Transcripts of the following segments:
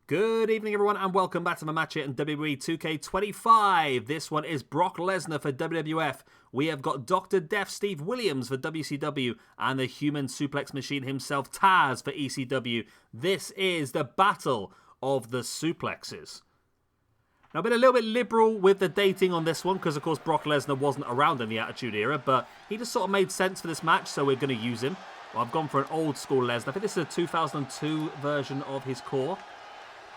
Good evening, everyone, and welcome back to my match here in WWE 2K25. This one is Brock Lesnar for WWF. We have got Dr. Death Steve Williams for WCW and the Human Suplex Machine himself, Taz, for ECW. This is the Battle of the Suplexes. Now, I've been a little bit liberal with the dating on this one because, of course, Brock Lesnar wasn't around in the Attitude Era, but he just sort of made sense for this match, so we're going to use him. Well, I've gone for an old school Lesnar. I think this is a 2002 version of his core.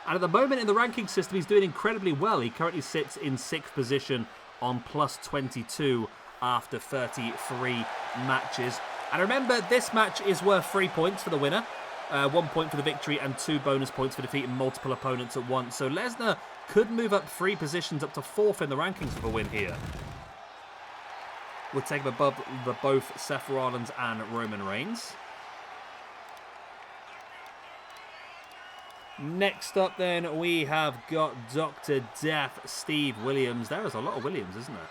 And at the moment in the ranking system, he's doing incredibly well. He currently sits in 6th position on plus 22 after 33 matches. And remember, this match is worth 3 points for the winner, 1 point for the victory, and 2 bonus points for defeating multiple opponents at once. So Lesnar could move up 3 positions up to 4th in the rankings with a win here. We'll take him above both Seth Rollins and Roman Reigns. Next up then, we have got Dr. Death Steve Williams. There is a lot of Williams, isn't there?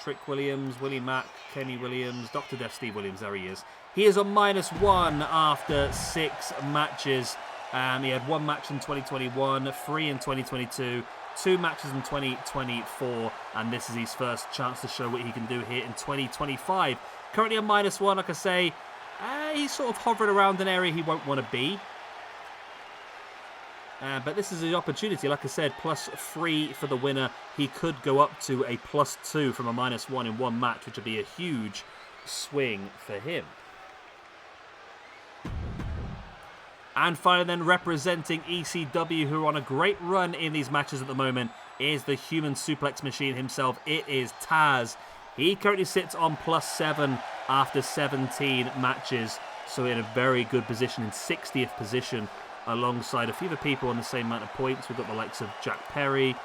Trick Williams, Willie Mack, Kenny Williams, Dr. Death Steve Williams, there he is. He is on -1 after 6 matches. He had 1 match in 2021, 3 in 2022, 2 matches in 2024, and this is his first chance to show what he can do here in 2025. Currently on -1, like I say, he's sort of hovering around an area he won't want to be. But this is the opportunity, like I said, +3 for the winner. He could go up to a +2 from a -1 in 1 match, which would be a huge swing for him. And finally then, representing ECW, who are on a great run in these matches at the moment, is the Human Suplex Machine himself. It is Taz. He currently sits on +7 after 17 matches, so in a very good position, in 60th position, alongside a few other people on the same amount of points. We've got the likes of Jack Perry,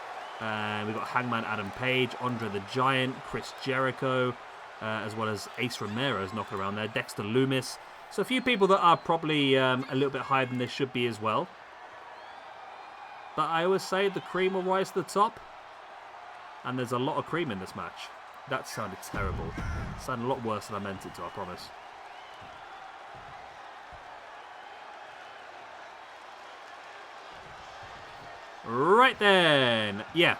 we've got Hangman Adam Page, Andre the Giant, Chris Jericho, as well as Ace Romero's knocking around there, Dexter Lumis. So a few people that are probably a little bit higher than they should be as well. But I always say the cream will rise to the top, and there's a lot of cream in this match. That sounded terrible. It sounded a lot worse than I meant it to, I promise. Right then, yeah,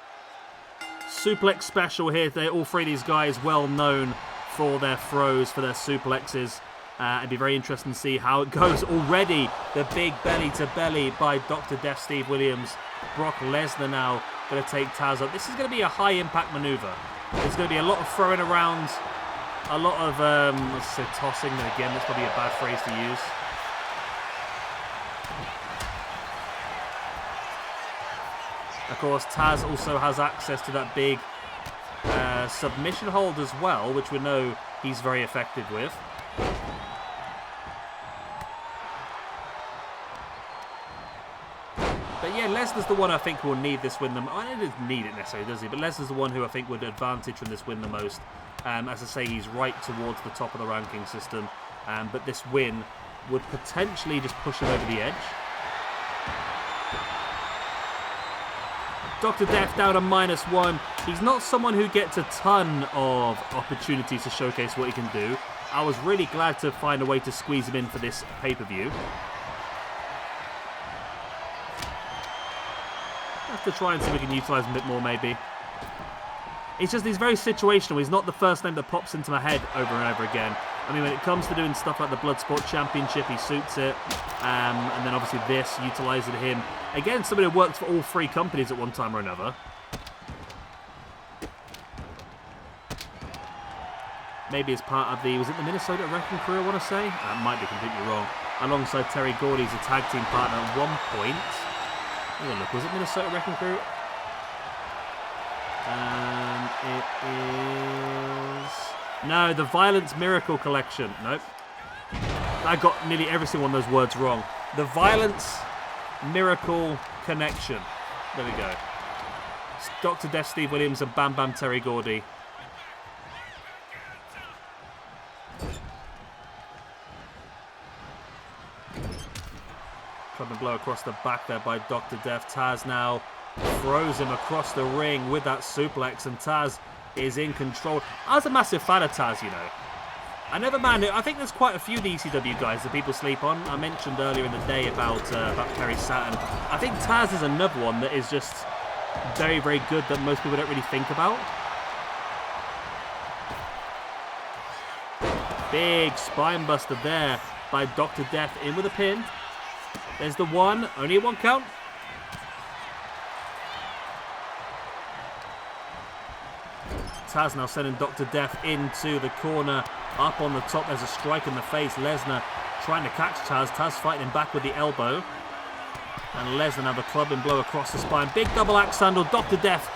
suplex special here. They're all 3 of these guys well known for their throws, for their suplexes. It'd be very interesting to see how it goes. Already the big belly to belly by Dr. Death Steve Williams. Brock Lesnar now going to take Taz up. This is going to be a high impact maneuver. There's going to be a lot of throwing around, a lot of let's say tossing. And again, that's probably a bad phrase to use. Of course, Taz also has access to that big submission hold as well, which we know he's very effective with. But yeah, Lesnar's the one I think will need this win. I don't need it necessarily, does he? But Lesnar's the one who I think would advantage from this win the most. As I say, he's right towards the top of the ranking system. But this win would potentially just push him over the edge. Dr. Death down to -1. He's not someone who gets a ton of opportunities to showcase what he can do. I was really glad to find a way to squeeze him in for this pay-per-view. Have to try and see if we can utilise him a bit more, maybe. It's just he's very situational. He's not the first name that pops into my head over and over again. I mean, when it comes to doing stuff like the Bloodsport Championship, he suits it. And then obviously this, utilising him. Again, somebody who worked for all 3 companies at one time or another. Maybe as part of the, was it the Minnesota Wrecking Crew, I want to say? That might be completely wrong. Alongside Terry Gordy as a tag team partner at one point. Hang on, look, was it Minnesota Wrecking Crew? It is... No, the Violence Miracle Collection. Nope. I got nearly every single one of those words wrong. The Violence Miracle Connection. There we go. It's Dr. Death Steve Williams and Bam Bam Terry Gordy. Club and blow across the back there by Dr. Death. Taz now throws him across the ring with that suplex, and Taz is in control. I was a massive fan of Taz, you know. I think there's quite a few ECW guys that people sleep on. I mentioned earlier in the day about Perry Saturn. I think Taz is another one that is just very, very good that most people don't really think about. Big spine buster there by Dr. Death, in with a pin. There's the one, only a 1 count. Taz now sending Dr. Death into the corner. Up on the top, there's a strike in the face. Lesnar trying to catch Taz. Taz fighting him back with the elbow. And Lesnar now the clubbing blow across the spine. Big double axe handle. Dr. Death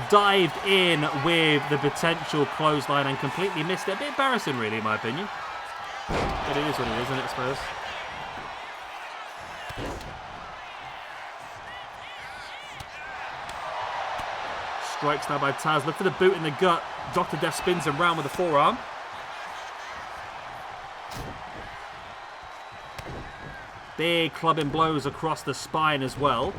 dived in with the potential clothesline and completely missed it. A bit embarrassing, really, in my opinion. But it is what it is, isn't it, I suppose? Strikes now by Taz. Look for the boot in the gut. Dr. Death spins him round with a forearm. Big clubbing blows across the spine as well.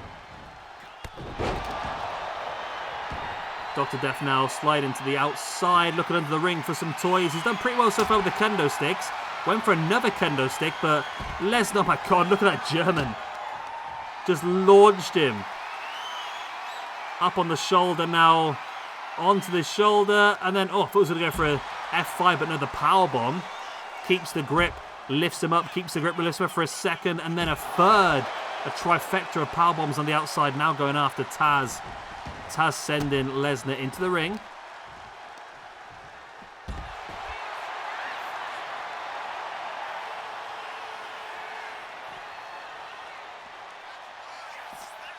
Dr. Death now sliding to the outside, looking under the ring for some toys. He's done pretty well so far with the kendo sticks. Went for another kendo stick, but Lesnar, oh my God, look at that German. Just launched him. Up on the shoulder now, onto the shoulder, and then, oh, I thought he was going to go for a F5, but no, the powerbomb. Keeps the grip, lifts him up, keeps the grip, lifts him up for a second, and then a third. A trifecta of powerbombs on the outside, now going after Taz. Taz sending Lesnar into the ring.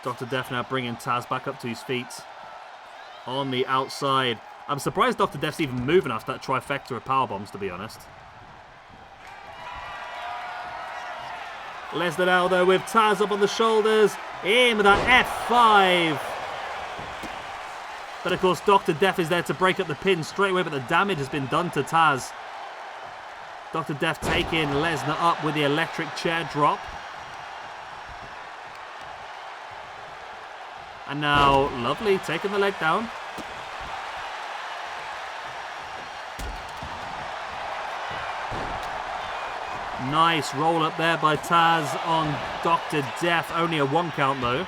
Dr. Death now bringing Taz back up to his feet on the outside. I'm surprised Dr. Death's even moving after that trifecta of powerbombs, to be honest. Lesnar now, though, with Taz up on the shoulders. In with that F5. But, of course, Dr. Death is there to break up the pin straight away, but the damage has been done to Taz. Dr. Death taking Lesnar up with the electric chair drop. And now, lovely, taking the leg down. Nice roll up there by Taz on Dr. Death. Only a 1 count, though.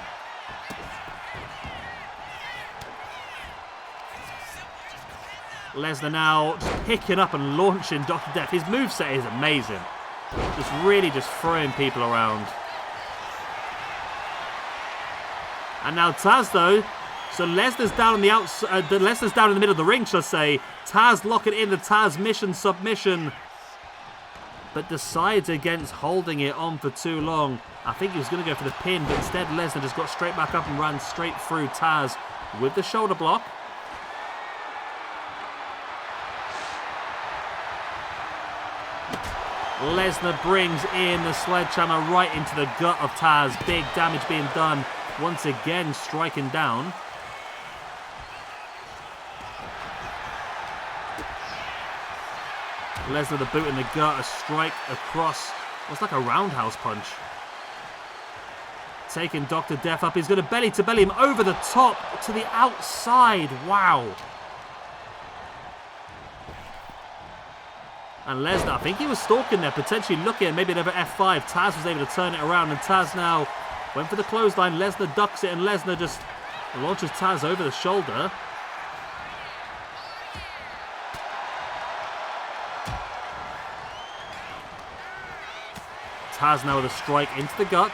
Lesnar now just picking up and launching Dr. Death. His moveset is amazing. Just really just throwing people around. And now Taz, though, so Lesnar's down on the outside, Lesnar's down in the middle of the ring, should I say. Taz locking in the Taz mission submission, but decides against holding it on for too long. I think he was going to go for the pin, but instead Lesnar just got straight back up and ran straight through Taz with the shoulder block. Lesnar brings in the sledgehammer right into the gut of Taz. Big damage being done. Once again, striking down. Lesnar the boot in the gut, a strike across. What's like a roundhouse punch. Taking Dr. Death up. He's going to belly to belly him over the top to the outside. Wow. And Lesnar, I think he was stalking there, potentially looking at maybe another F5. Taz was able to turn it around, and Taz now went for the clothesline. Lesnar ducks it, and Lesnar just launches Taz over the shoulder. Taz now with a strike into the gut.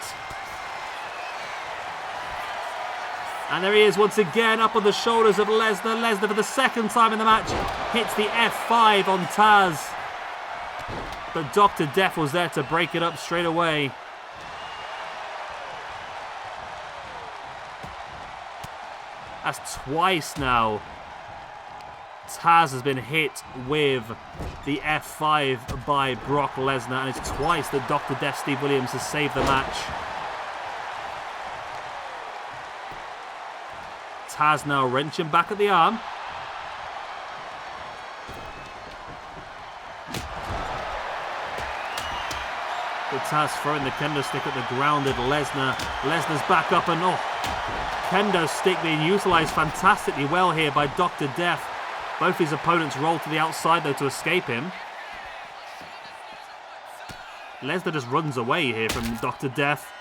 And there he is once again up on the shoulders of Lesnar. Lesnar for the second time in the match hits the F5 on Taz. But Dr. Death was there to break it up straight away. That's twice now. Taz has been hit with the F5 by Brock Lesnar, and it's twice that Dr. Death Steve Williams has saved the match. Taz now wrenching back at the arm. But Taz throwing the kendo stick at the grounded Lesnar. Lesnar's back up, and kendo stick being utilised fantastically well here by Dr. Death. Both his opponents roll to the outside, though, to escape him. Lesnar just runs away here from Dr. Death,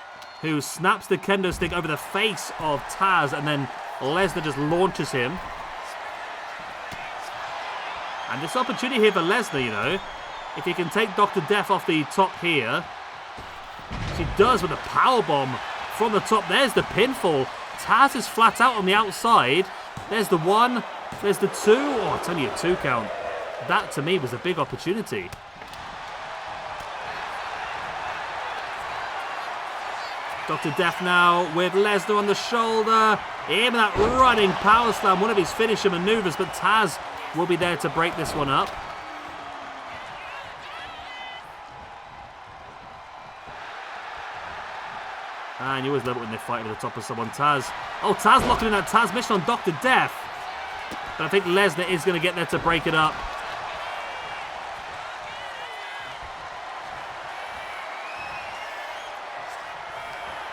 who snaps the kendo stick over the face of Taz, and then Lesnar just launches him. And this opportunity here for Lesnar, you know, if he can take Dr. Death off the top here, she does with a powerbomb from the top. There's the pinfall. Taz is flat out on the outside. There's the 1, there's the 2. Oh, it's only a 2 count. That, to me, was a big opportunity. Dr. Death now with Lesnar on the shoulder. Him that running power slam, one of his finisher maneuvers, but Taz will be there to break this one up. And you always love it when they fight over the top of someone. Taz. Oh, Taz locking in that Taz mission on Dr. Death. But I think Lesnar is going to get there to break it up.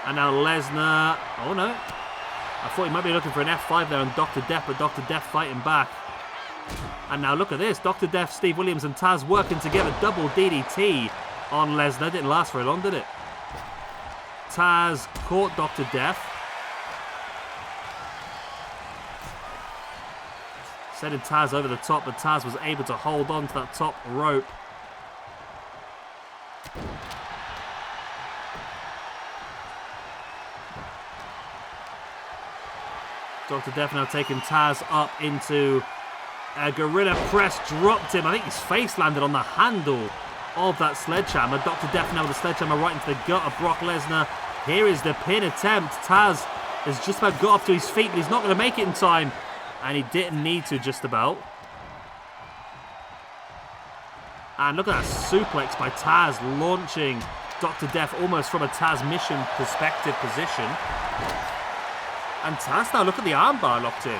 And now Lesnar. Oh no. I thought he might be looking for an F5 there on Dr. Death, but Dr. Death fighting back. And now look at this. Dr. Death, Steve Williams and Taz working together. Double DDT on Lesnar. Didn't last very long, did it? Taz caught Dr. Death. Sending Taz over the top, but Taz was able to hold on to that top rope. Dr. Death now taking Taz up into a gorilla press, dropped him. I think his face landed on the handle of that sledgehammer. Dr. Death now with the sledgehammer right into the gut of Brock Lesnar. Here is the pin attempt. Taz has just about got up to his feet, but he's not going to make it in time. And he didn't need to, just about. And look at that suplex by Taz, launching Dr. Death almost from a Taz mission perspective position. And Taz now, look at the armbar locked in.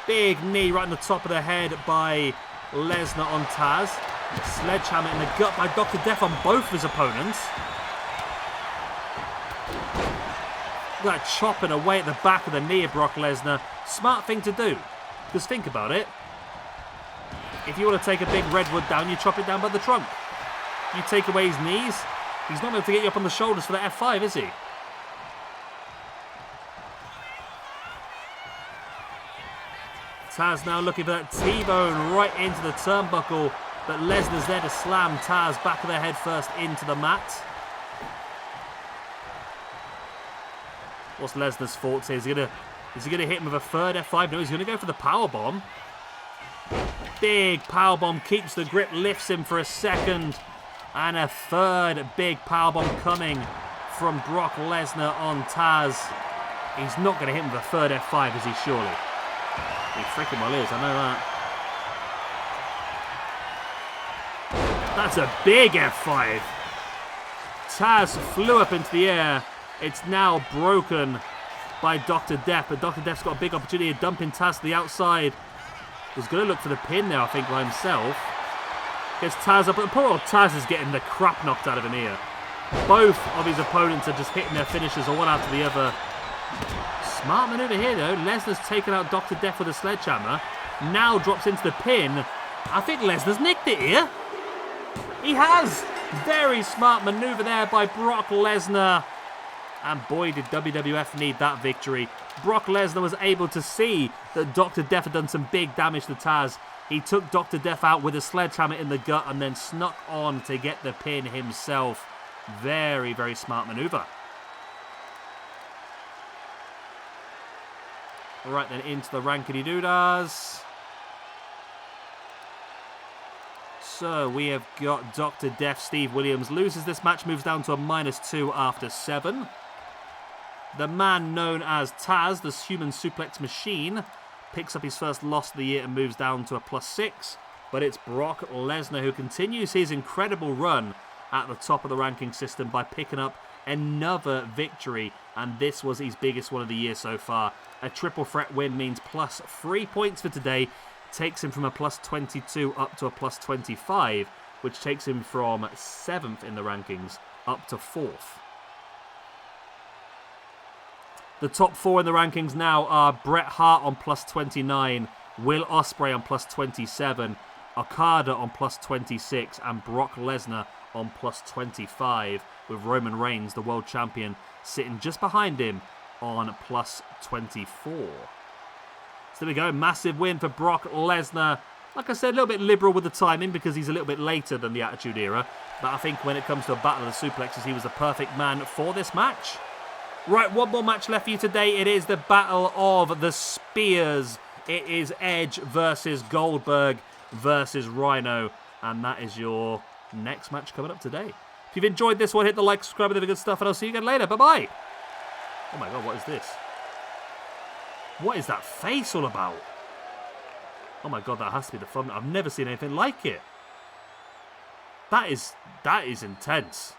Big knee right on the top of the head by Lesnar on Taz. Sledgehammer in the gut by Dr. Death on both of his opponents. Look at that chopping away at the back of the knee of Brock Lesnar. Smart thing to do. Because think about it. If you want to take a big redwood down, you chop it down by the trunk. You take away his knees, he's not able to get you up on the shoulders for the F5, is he? Taz now looking for that T-bone right into the turnbuckle, but Lesnar's there to slam Taz back of the head first into the mat. What's Lesnar's thoughts here? Is he gonna hit him with a third F5? No, he's gonna go for the powerbomb. Big powerbomb, keeps the grip, lifts him for a second. And a third big powerbomb coming from Brock Lesnar on Taz. He's not going to hit him with a third F5, is he, surely? He's freaking well is, I know that. That's a big F5. Taz flew up into the air. It's now broken by Dr. Death, but Dr. Death's got a big opportunity of dumping Taz to the outside. He's going to look for the pin there, I think, by himself. Gets Taz up, but poor old Taz is getting the crap knocked out of him here. Both of his opponents are just hitting their finishers one after the other. Smart maneuver here, though. Lesnar's taken out Dr. Death with a sledgehammer. Now drops into the pin. I think Lesnar's nicked it here. He has. Very smart maneuver there by Brock Lesnar. And boy, did WWF need that victory. Brock Lesnar was able to see that Dr. Death had done some big damage to Taz. He took Dr. Death out with a sledgehammer in the gut and then snuck on to get the pin himself. Very, very smart maneuver. Right then, into the rankedy-doodahs. So we have got Dr. Death. Steve Williams loses this match, moves down to a -2 after 7. The man known as Taz, the human suplex machine, picks up his first loss of the year and moves down to a +6. But it's Brock Lesnar who continues his incredible run at the top of the ranking system by picking up another victory. And this was his biggest one of the year so far. A triple threat win means +3 points for today. Takes him from a +22 up to a +25, which takes him from 7th in the rankings up to 4th. The top 4 in the rankings now are Bret Hart on +29, Will Ospreay on +27, Okada on plus 26 and Brock Lesnar on plus 25, with Roman Reigns, the world champion, sitting just behind him on plus 24. So there we go, massive win for Brock Lesnar. Like I said, a little bit liberal with the timing because he's a little bit later than the Attitude Era. But I think when it comes to a battle of the suplexes, he was the perfect man for this match. Right, one more match left for you today. It is the Battle of the Spears. It is Edge versus Goldberg versus Rhino. And that is your next match coming up today. If you've enjoyed this one, hit the like, subscribe, and the good stuff. And I'll see you again later. Bye-bye. Oh my God, what is this? What is that face all about? Oh my God, that has to be the thumbnail. I've never seen anything like it. That is intense.